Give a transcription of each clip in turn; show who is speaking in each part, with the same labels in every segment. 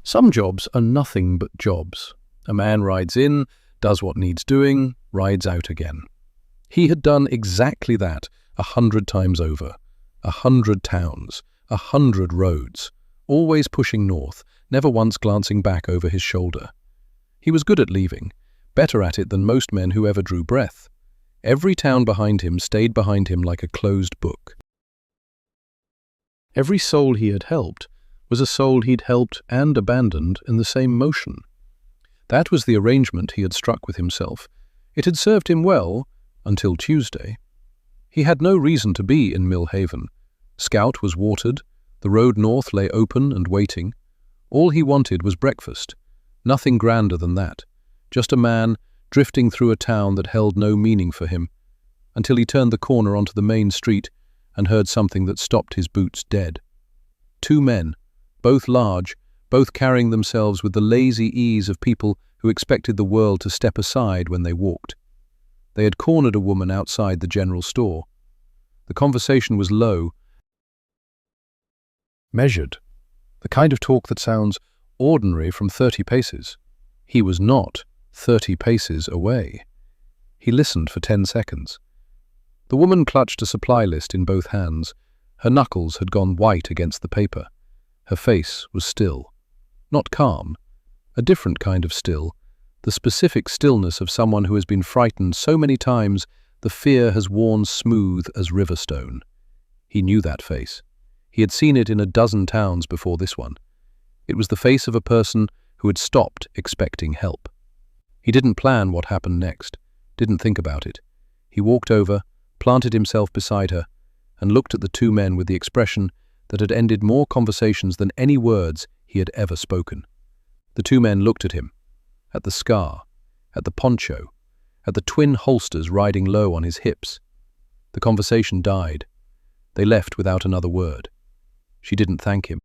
Speaker 1: Some jobs are nothing but jobs. A man rides in, does what needs doing, rides out again. He had done exactly that 100 times over. 100 towns, 100 roads, always pushing north, never once glancing back over his shoulder. He was good at leaving, better at it than most men who ever drew breath. Every town behind him stayed behind him like a closed book. Every soul he had helped was a soul he'd helped and abandoned in the same motion. That was the arrangement he had struck with himself. It had served him well until Tuesday. He had no reason to be in Mill Haven. Scout was watered, the road north lay open and waiting. All he wanted was breakfast, nothing grander than that, just a man drifting through a town that held no meaning for him, until he turned the corner onto the main street and heard something that stopped his boots dead. Two men, both large, both carrying themselves with the lazy ease of people who expected the world to step aside when they walked. They had cornered a woman outside the general store. The conversation was low, measured, the kind of talk that sounds ordinary from 30 paces. He was not 30 paces away. He listened for 10 seconds. The woman clutched a supply list in both hands. Her knuckles had gone white against the paper. Her face was still. Not calm. A different kind of still. The specific stillness of someone who has been frightened so many times the fear has worn smooth as river stone. He knew that face. He had seen it in a dozen towns before this one. It was the face of a person who had stopped expecting help. He didn't plan what happened next, didn't think about it. He walked over, planted himself beside her, and looked at the two men with the expression that had ended more conversations than any words he had ever spoken. The two men looked at him, at the scar, at the poncho, at the twin holsters riding low on his hips. The conversation died. They left without another word. She didn't thank him.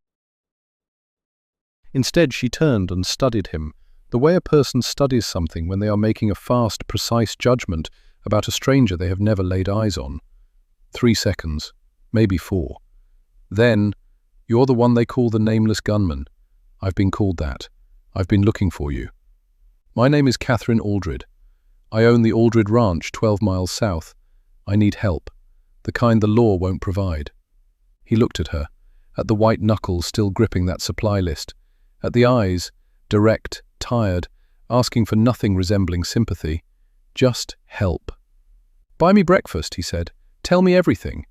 Speaker 1: Instead, she turned and studied him, the way a person studies something when they are making a fast, precise judgment about a stranger they have never laid eyes on. 3 seconds, maybe 4. Then, "You're the one they call the Nameless Gunman. I've been called that. I've been looking for you. My name is Catherine Aldred. I own the Aldred Ranch 12 miles south. I need help, the kind the law won't provide." He looked at her, at the white knuckles still gripping that supply list, at the eyes, direct, tired, asking for nothing resembling sympathy, just help. "Buy me breakfast," he said. "Tell me everything."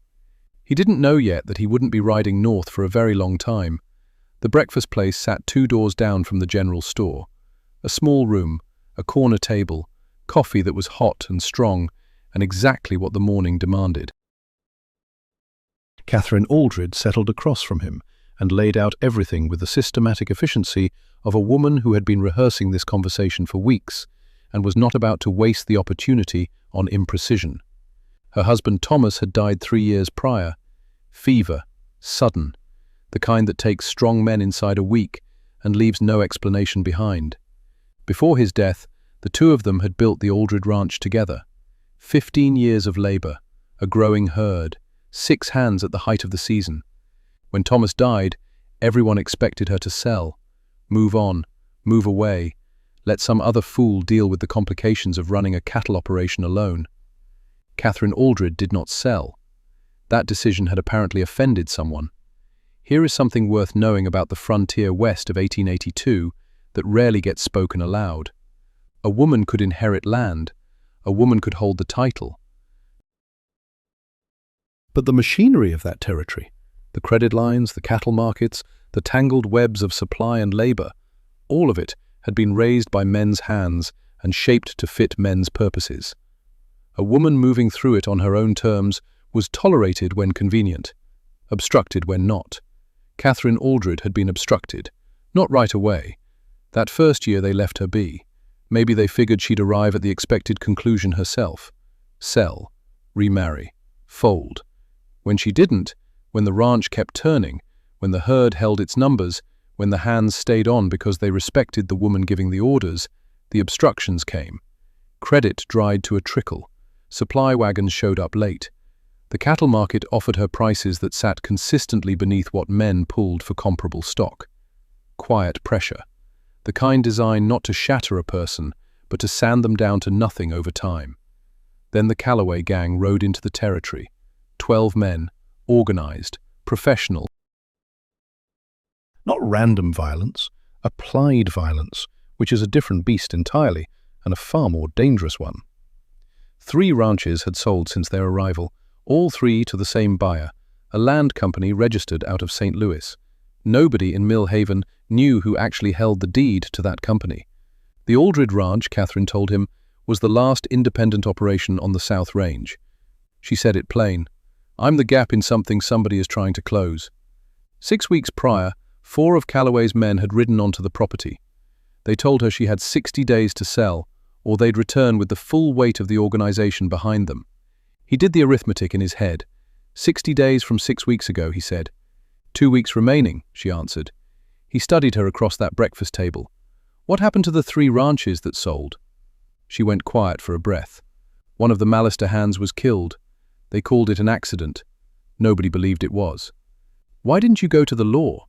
Speaker 1: He didn't know yet that he wouldn't be riding north for a very long time. The breakfast place sat 2 doors down from the general store. A small room, a corner table, coffee that was hot and strong, and exactly what the morning demanded. Catherine Aldred settled across from him and laid out everything with the systematic efficiency of a woman who had been rehearsing this conversation for weeks and was not about to waste the opportunity on imprecision. Her husband Thomas had died 3 years prior. Fever, sudden, the kind that takes strong men inside a week and leaves no explanation behind. Before his death, the two of them had built the Aldred Ranch together. 15 years of labor, a growing herd, 6 hands at the height of the season. When Thomas died, everyone expected her to sell, move on, move away, let some other fool deal with the complications of running a cattle operation alone. Catherine Aldred did not sell. That decision had apparently offended someone. Here is something worth knowing about the frontier west of 1882 that rarely gets spoken aloud. A woman could inherit land. A woman could hold the title. But the machinery of that territory, the credit lines, the cattle markets, the tangled webs of supply and labor, all of it had been raised by men's hands and shaped to fit men's purposes. A woman moving through it on her own terms was tolerated when convenient, obstructed when not. Catherine Aldred had been obstructed, not right away. That first year they left her be. Maybe they figured she'd arrive at the expected conclusion herself. Sell, remarry, fold. When she didn't, when the ranch kept turning, when the herd held its numbers, when the hands stayed on because they respected the woman giving the orders, the obstructions came. Credit dried to a trickle. Supply wagons showed up late. The cattle market offered her prices that sat consistently beneath what men pulled for comparable stock. quiet pressure, the kind designed not to shatter a person, but to sand them down to nothing over time. Then the Calloway gang rode into the territory. 12 men, organized, professional. Not random violence, applied violence, which is a different beast entirely, and a far more dangerous one. 3 ranches had sold since their arrival, all 3 to the same buyer, a land company registered out of St. Louis. Nobody in Mill Haven knew who actually held the deed to that company. The Aldred Ranch, Catherine told him, was the last independent operation on the South Range. She said it plain. "I'm the gap in something somebody is trying to close." 6 weeks prior, 4 of Calloway's men had ridden onto the property. They told her she had 60 days to sell, or they'd return with the full weight of the organization behind them. He did the arithmetic in his head. 60 days from 6 weeks ago, he said. 2 weeks remaining, she answered. He studied her across that breakfast table. What happened to the 3 ranches that sold? She went quiet for a breath. One of the Mallister hands was killed. They called it an accident. Nobody believed it was. Why didn't you go to the law?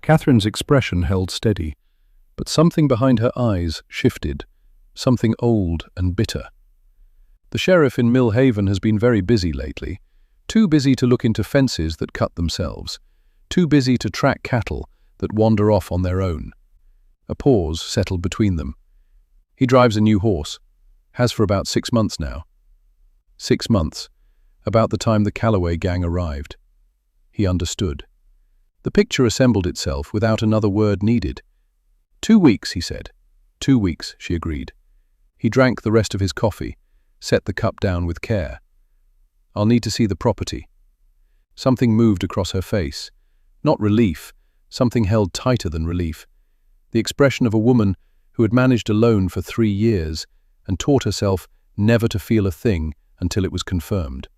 Speaker 1: Catherine's expression held steady, but something behind her eyes shifted, something old and bitter. The sheriff in Mill Haven has been very busy lately, too busy to look into fences that cut themselves, too busy to track cattle that wander off on their own. A pause settled between them. He drives a new horse, has for about 6 months now. 6 months, about the time the Calloway gang arrived. He understood. The picture assembled itself without another word needed. 2 weeks, he said. 2 weeks, she agreed. He drank the rest of his coffee, set the cup down with care. I'll need to see the property. Something moved across her face. Not relief, something held tighter than relief. The expression of a woman who had managed alone for 3 years and taught herself never to feel a thing until it was confirmed.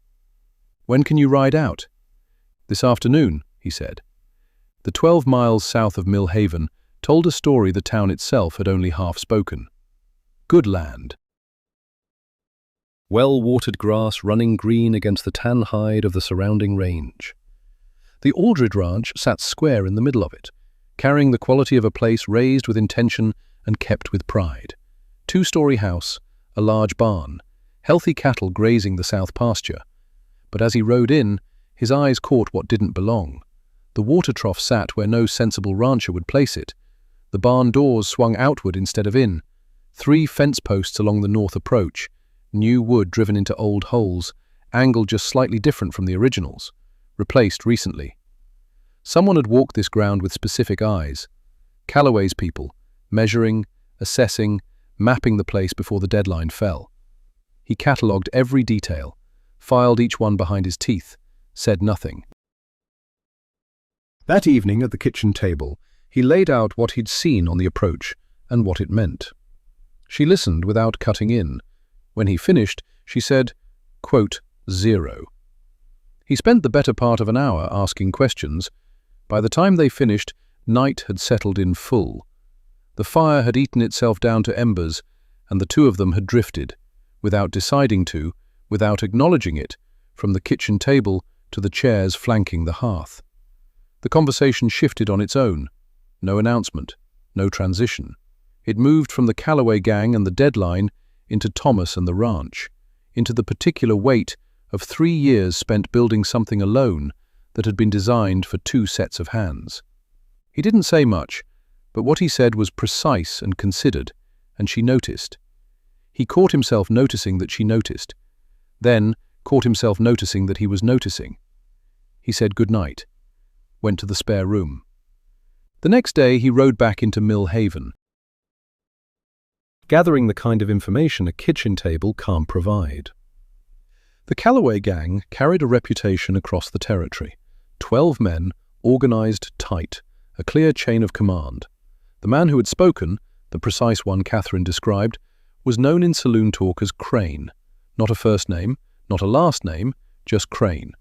Speaker 1: When can you ride out? This afternoon, he said. The 12 miles south of Mill Haven told a story the town itself had only half spoken. Good land. Well-watered grass running green against the tan hide of the surrounding range. The Aldred Ranch sat square in the middle of it, carrying the quality of a place raised with intention and kept with pride. 2-story house, a large barn, healthy cattle grazing the south pasture. But as he rode in, his eyes caught what didn't belong. The water trough sat where no sensible rancher would place it. The barn doors swung outward instead of in. 3 fence posts along the north approach, new wood driven into old holes, angled just slightly different from the originals, replaced recently. Someone had walked this ground with specific eyes. Calloway's people, measuring, assessing, mapping the place before the deadline fell. He catalogued every detail, filed each one behind his teeth, said nothing. That evening at the kitchen table, he laid out what he'd seen on the approach and what it meant. She listened without cutting in. When he finished, she said, quote, 0. He spent the better part of an hour asking questions. By the time they finished, night had settled in full. The fire had eaten itself down to embers, and the 2 of them had drifted, without deciding to, without acknowledging it, from the kitchen table to the chairs flanking the hearth. The conversation shifted on its own. No announcement, no transition. It moved from the Calloway gang and the deadline into Thomas and the ranch, into the particular weight of 3 years spent building something alone that had been designed for 2 sets of hands. He didn't say much, but what he said was precise and considered, and she noticed. He caught himself noticing that she noticed, then caught himself noticing that he was noticing. He said good night, went to the spare room. The next day he rode back into Mill Haven, gathering the kind of information a kitchen table can't provide. The Calloway gang carried a reputation across the territory. 12 men, organized tight, a clear chain of command. The man who had spoken, the precise one Catherine described, was known in saloon talk as Crane. Not a first name, not a last name, just Crane.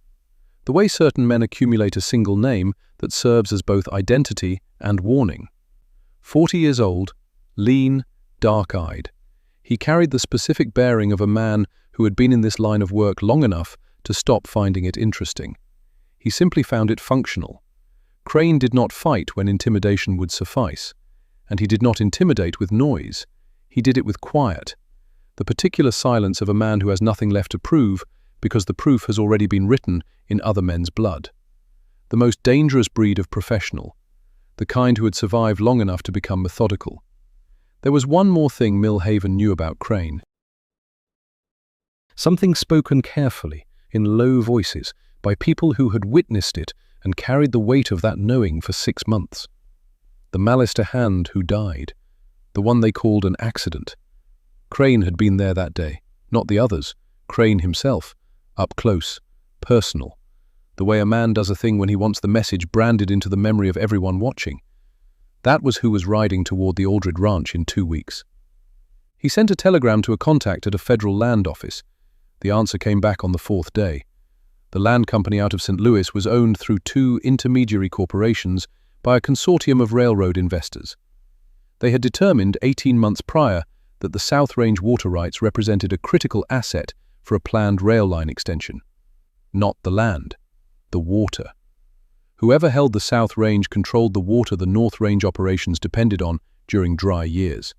Speaker 1: The way certain men accumulate a single name that serves as both identity and warning. 40 years old, lean, dark-eyed. He carried the specific bearing of a man who had been in this line of work long enough to stop finding it interesting. He simply found it functional. Crane did not fight when intimidation would suffice, and he did not intimidate with noise. He did it with quiet, the particular silence of a man who has nothing left to prove because the proof has already been written in other men's blood. The most dangerous breed of professional, the kind who had survived long enough to become methodical. There was one more thing Millhaven knew about Crane. Something spoken carefully, in low voices, by people who had witnessed it and carried the weight of that knowing for 6 months. The malice to hand who died, the one they called an accident. Crane had been there that day, not the others, Crane himself, up close, personal, the way a man does a thing when he wants the message branded into the memory of everyone watching. That was who was riding toward the Aldred Ranch in 2 weeks. He sent a telegram to a contact at a federal land office. The answer came back on the 4th day. The land company out of St. Louis was owned through 2 intermediary corporations by a consortium of railroad investors. They had determined 18 months prior that the South Range water rights represented a critical asset for a planned rail line extension. Not the land, the water. Whoever held the South Range controlled the water the North Range operations depended on during dry years.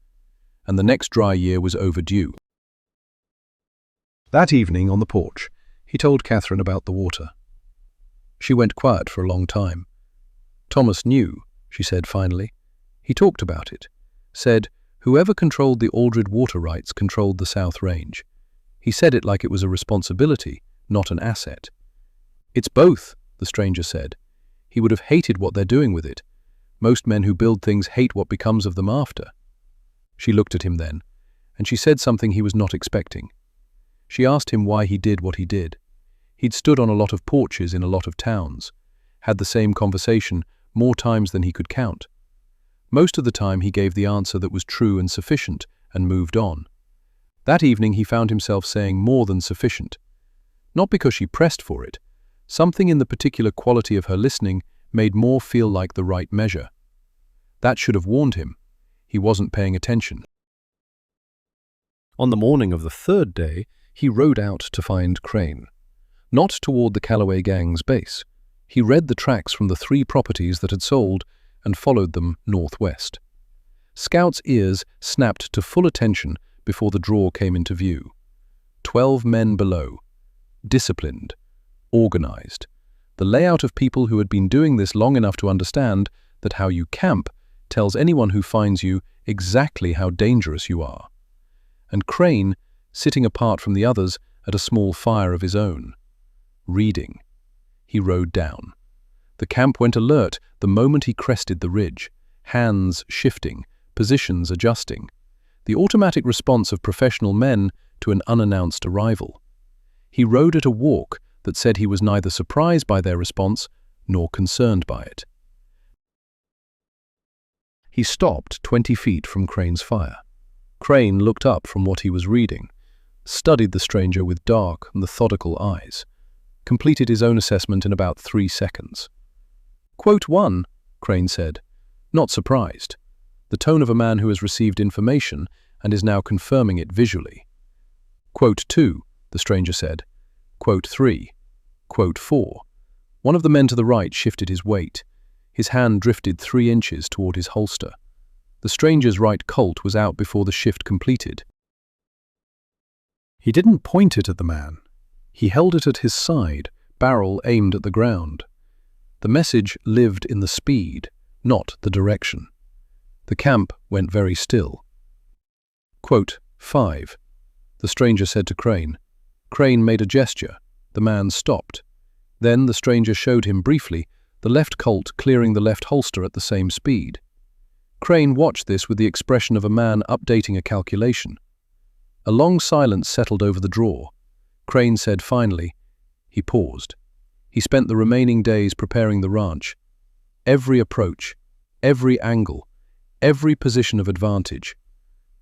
Speaker 1: And the next dry year was overdue. That evening on the porch, he told Catherine about the water. She went quiet for a long time. Thomas knew, she said finally. He talked about it, said, whoever controlled the Aldred water rights controlled the South Range. He said it like it was a responsibility, not an asset. It's both, the stranger said. He would have hated what they're doing with it. Most men who build things hate what becomes of them after. She looked at him then, and she said something he was not expecting. She asked him why he did what he did. He'd stood on a lot of porches in a lot of towns, had the same conversation more times than he could count. Most of the time he gave the answer that was true and sufficient and moved on. That evening he found himself saying more than sufficient. Not because she pressed for it. Something in the particular quality of her listening made more feel like the right measure. That should have warned him. He wasn't paying attention. On the morning of the 3rd day, he rode out to find Crane. Not toward the Callaway gang's base. He read the tracks from the 3 properties that had sold and followed them northwest. Scout's ears snapped to full attention before the draw came into view. 12 men below. Disciplined. Organized. The layout of people who had been doing this long enough to understand that how you camp tells anyone who finds you exactly how dangerous you are. And Crane, sitting apart from the others at a small fire of his own. Reading. He rode down. The camp went alert the moment he crested the ridge, hands shifting, positions adjusting. The automatic response of professional men to an unannounced arrival. He rode at a walk that said he was neither surprised by their response nor concerned by it. He stopped 20 feet from Crane's fire. Crane looked up from what he was reading, studied the stranger with dark, methodical eyes, completed his own assessment in about 3 seconds. Quote 1, Crane said, not surprised. The tone of a man who has received information and is now confirming it visually. Quote 2, the stranger said. Quote 3. Quote 4. One of the men to the right shifted his weight. His hand drifted 3 inches toward his holster. The stranger's right Colt was out before the shift completed. He didn't point it at the man. He held it at his side, barrel aimed at the ground. The message lived in the speed, not the direction. The camp went very still. Quote 5. The stranger said to Crane. Crane made a gesture. The man stopped. Then the stranger showed him briefly the left Colt clearing the left holster at the same speed. Crane watched this with the expression of a man updating a calculation. A long silence settled over the draw. Crane said finally, he paused. He spent the remaining days preparing the ranch. Every approach, every angle, every position of advantage.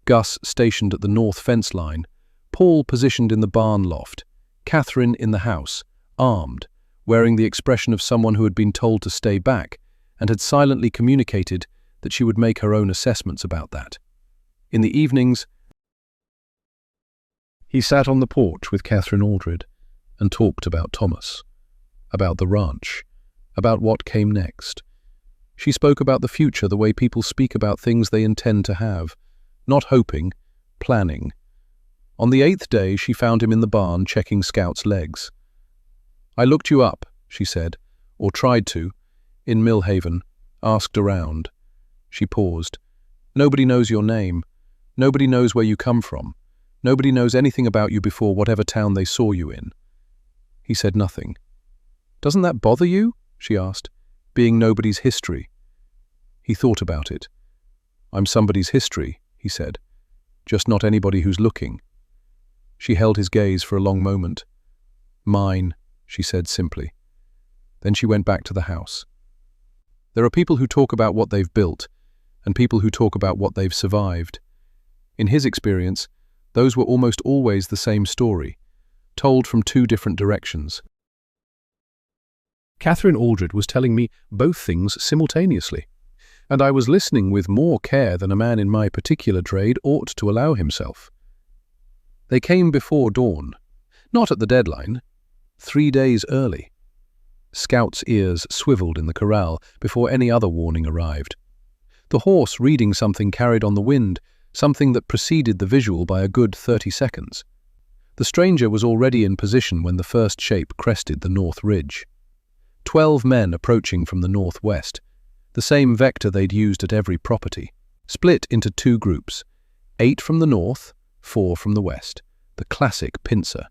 Speaker 1: Gus stationed at the north fence line, Paul positioned in the barn loft, Catherine in the house, armed, wearing the expression of someone who had been told to stay back and had silently communicated that she would make her own assessments about that. In the evenings, he sat on the porch with Catherine Aldred and talked about Thomas, about the ranch, about what came next. She spoke about the future the way people speak about things they intend to have, not hoping, planning. On the 8th day, she found him in the barn checking Scout's legs. "I looked you up," she said, or tried to, in Millhaven, asked around. She paused. "Nobody knows your name. Nobody knows where you come from. Nobody knows anything about you before whatever town they saw you in." He said nothing. "Doesn't that bother you?" she asked, "being nobody's history?" He thought about it. "I'm somebody's history," he said, "just not anybody who's looking." She held his gaze for a long moment. "Mine," she said simply. Then she went back to the house. There are people who talk about what they've built, and people who talk about what they've survived. In his experience, those were almost always the same story, told from two different directions. Catherine Aldred was telling me both things simultaneously, and I was listening with more care than a man in my particular trade ought to allow himself. They came before dawn, not at the deadline, 3 days early. Scout's ears swiveled in the corral before any other warning arrived. The horse reading something carried on the wind, something that preceded the visual by a good 30 seconds. The stranger was already in position when the first shape crested the north ridge. 12 men approaching from the northwest, the same vector they'd used at every property, split into 2 groups, 8 from the north, 4 from the west, the classic pincer.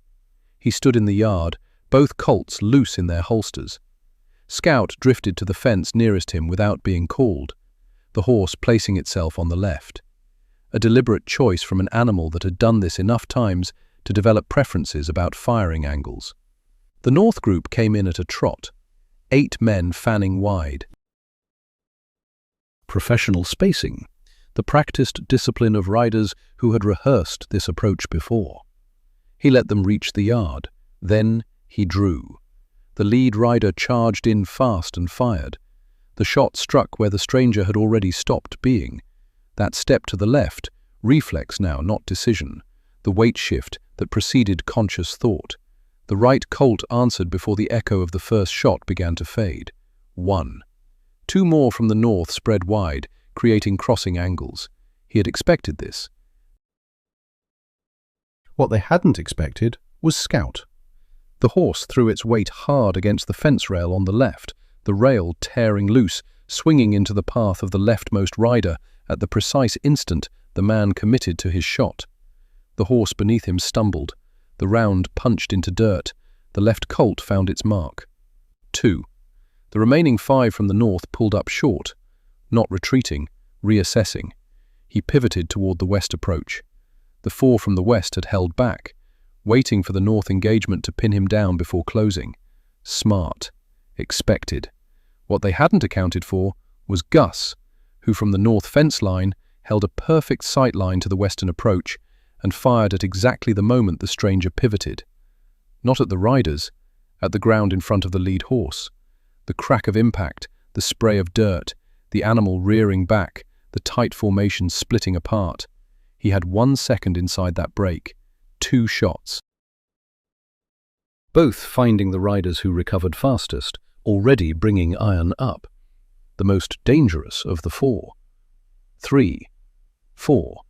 Speaker 1: He stood in the yard, both Colts loose in their holsters. Scout drifted to the fence nearest him without being called, the horse placing itself on the left. A deliberate choice from an animal that had done this enough times to develop preferences about firing angles. The north group came in at a trot, 8 men fanning wide. Professional spacing, the practiced discipline of riders who had rehearsed this approach before. He let them reach the yard. Then he drew. The lead rider charged in fast and fired. The shot struck where the stranger had already stopped being. That step to the left, reflex now, not decision. The weight shift that preceded conscious thought. The right Colt answered before the echo of the first shot began to fade. 1. 2 more from the north spread wide, creating crossing angles. He had expected this. What they hadn't expected was Scout. The horse threw its weight hard against the fence rail on the left, the rail tearing loose, swinging into the path of the leftmost rider at the precise instant the man committed to his shot. The horse beneath him stumbled. The round punched into dirt. The left Colt found its mark. 2. The remaining 5 from the north pulled up short, not retreating, reassessing. He pivoted toward the west approach. The 4 from the west had held back, waiting for the north engagement to pin him down before closing. Smart. Expected. What they hadn't accounted for was Gus, who from the north fence line held a perfect sight line to the western approach and fired at exactly the moment the stranger pivoted. Not at the riders, at the ground in front of the lead horse. The crack of impact, the spray of dirt, the animal rearing back, the tight formation splitting apart. He had 1 second inside that break. 2 shots. Both finding the riders who recovered fastest, already bringing iron up. The most dangerous of the 4. 3. 4.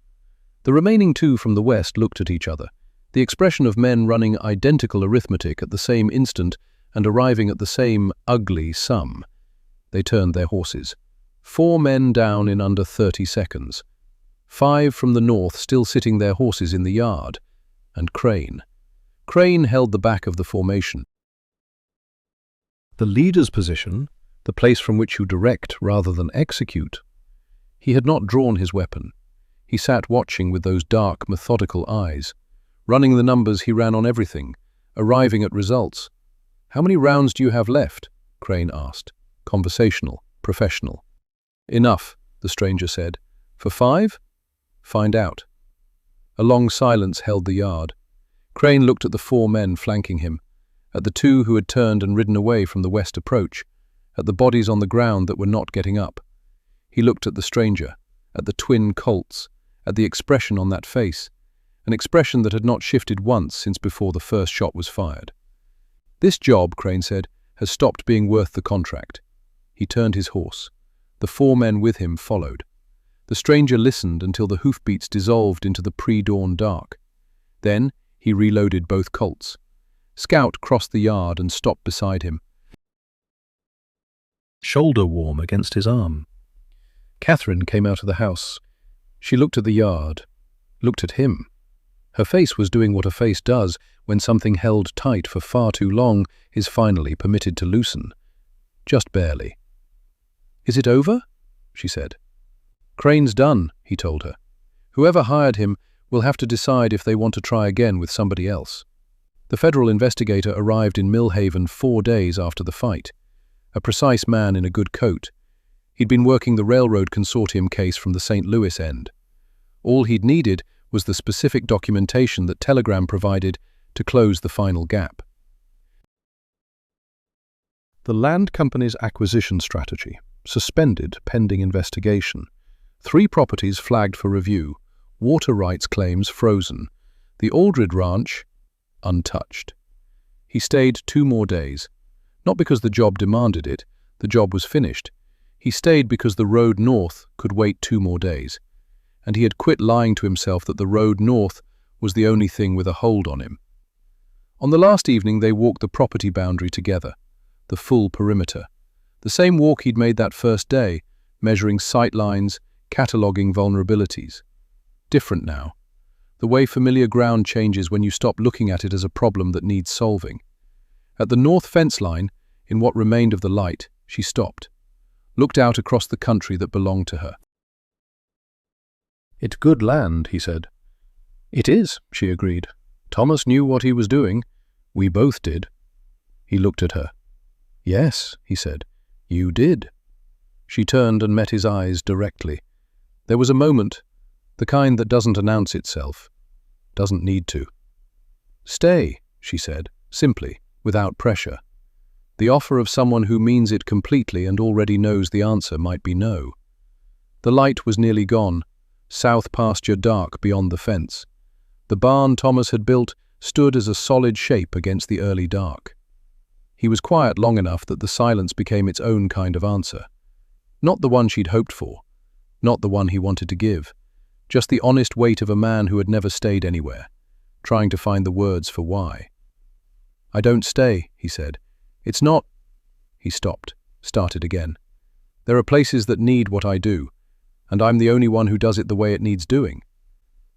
Speaker 1: The remaining 2 from the west looked at each other, the expression of men running identical arithmetic at the same instant and arriving at the same ugly sum. They turned their horses. 4 men down in under 30 seconds. 5 from the north still sitting their horses in the yard. And Crane. Crane held the back of the formation. The leader's position, the place from which you direct rather than execute. He had not drawn his weapon. He sat watching with those dark, methodical eyes. Running the numbers, he ran on everything, arriving at results. "How many rounds do you have left?" Crane asked. Conversational, professional. "Enough," the stranger said. "For 5? Find out." A long silence held the yard. Crane looked at the 4 men flanking him, at the 2 who had turned and ridden away from the west approach, at the bodies on the ground that were not getting up. He looked at the stranger, at the twin Colts, at the expression on that face, an expression that had not shifted once since before the first shot was fired. "This job," Crane said, "has stopped being worth the contract." He turned his horse. The 4 men with him followed. The stranger listened until the hoofbeats dissolved into the pre-dawn dark. Then he reloaded both Colts. Scout crossed the yard and stopped beside him, shoulder warm against his arm. Catherine came out of the house. She looked at the yard, looked at him. Her face was doing what a face does when something held tight for far too long is finally permitted to loosen. Just barely. "Is it over?" she said. "Crane's done," he told her. "Whoever hired him will have to decide if they want to try again with somebody else." The federal investigator arrived in Millhaven 4 days after the fight. A precise man in a good coat. He'd been working the railroad consortium case from the St. Louis end. All he'd needed was the specific documentation that Telegram provided to close the final gap. The land company's acquisition strategy, suspended pending investigation. 3 properties flagged for review, water rights claims frozen, the Aldred Ranch untouched. He stayed 2 more days. Not because the job demanded it, the job was finished. He stayed because the road north could wait 2 more days. And he had quit lying to himself that the road north was the only thing with a hold on him. On the last evening they walked the property boundary together, the full perimeter. The same walk he'd made that first day, measuring sight lines, cataloguing vulnerabilities. Different now. The way familiar ground changes when you stop looking at it as a problem that needs solving. At the north fence line, in what remained of the light, she stopped, looked out across the country that belonged to her. "It's good land," he said. "It is," she agreed. "Thomas knew what he was doing. We both did." He looked at her. "Yes," he said, "you did." She turned and met his eyes directly. There was a moment, the kind that doesn't announce itself, doesn't need to. "Stay," she said, simply, without pressure. The offer of someone who means it completely and already knows the answer might be no. The light was nearly gone, south pasture dark beyond the fence. The barn Thomas had built stood as a solid shape against the early dark. He was quiet long enough that the silence became its own kind of answer. Not the one she'd hoped for, not the one he wanted to give, just the honest weight of a man who had never stayed anywhere, trying to find the words for why. "I don't stay," he said. "It's not—" He stopped, started again. "There are places that need what I do, and I'm the only one who does it the way it needs doing.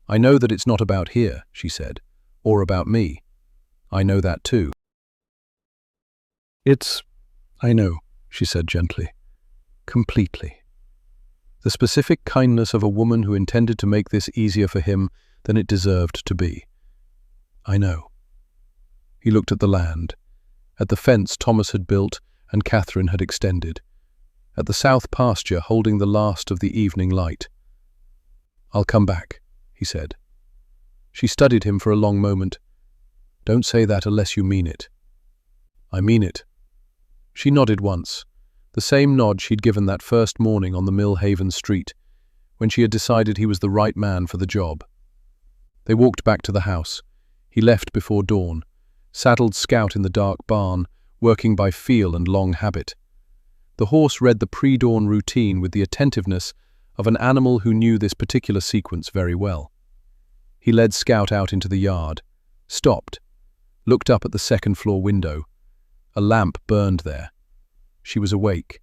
Speaker 1: I know that it's not about here," she said, "or about me. I know that too." I know," she said gently. "Completely. The specific kindness of a woman who intended to make this easier for him than it deserved to be. I know." He looked at the land, at the fence Thomas had built and Catherine had extended, at the south pasture holding the last of the evening light. "I'll come back," he said. She studied him for a long moment. "Don't say that unless you mean it." "I mean it." She nodded once, the same nod she'd given that first morning on the Millhaven street, when she had decided he was the right man for the job. They walked back to the house. He left before dawn, saddled Scout in the dark barn, working by feel and long habit. The horse read the pre-dawn routine with the attentiveness of an animal who knew this particular sequence very well. He led Scout out into the yard, stopped, looked up at the second-floor window. A lamp burned there. She was awake.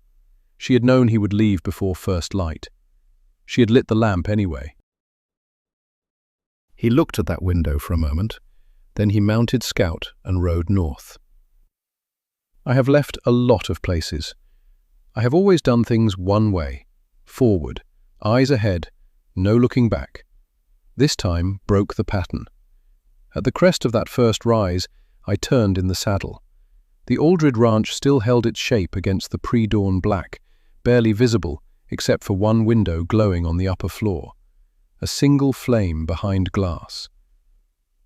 Speaker 1: She had known he would leave before first light. She had lit the lamp anyway. He looked at that window for a moment. Then he mounted Scout and rode north. "I have left a lot of places. I have always done things one way, forward, eyes ahead, no looking back. This time broke the pattern. At the crest of that first rise, I turned in the saddle. The Aldred Ranch still held its shape against the pre-dawn black, barely visible except for one window glowing on the upper floor, a single flame behind glass.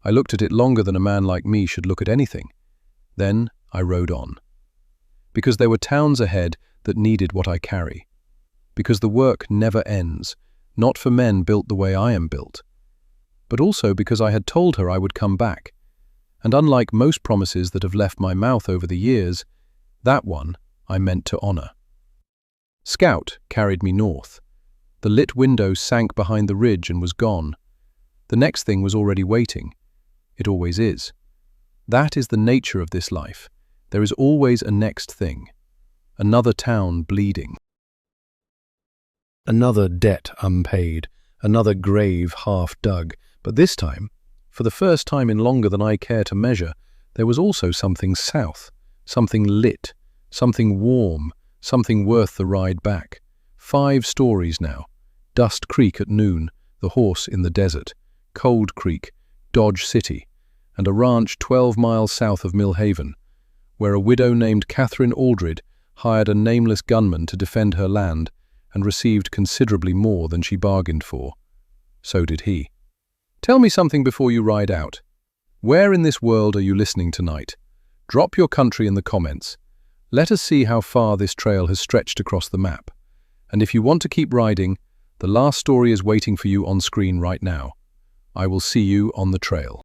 Speaker 1: I looked at it longer than a man like me should look at anything. Then I rode on. Because there were towns ahead that needed what I carry. Because the work never ends, not for men built the way I am built. But also because I had told her I would come back. And unlike most promises that have left my mouth over the years, that one I meant to honor. Scout carried me north. The lit window sank behind the ridge and was gone. The next thing was already waiting. It always is. That is the nature of this life. There is always a next thing. Another town bleeding. Another debt unpaid. Another grave half dug. But this time, for the first time in longer than I care to measure, there was also something south, something lit, something warm, something worth the ride back. 5 stories now. Dust Creek at noon, the horse in the desert, Cold Creek, Dodge City, and a ranch 12 miles south of Millhaven, where a widow named Catherine Aldred hired a nameless gunman to defend her land and received considerably more than she bargained for. So did he. Tell me something before you ride out. Where in this world are you listening tonight? Drop your country in the comments. Let us see how far this trail has stretched across the map. And if you want to keep riding, the last story is waiting for you on screen right now. I will see you on the trail.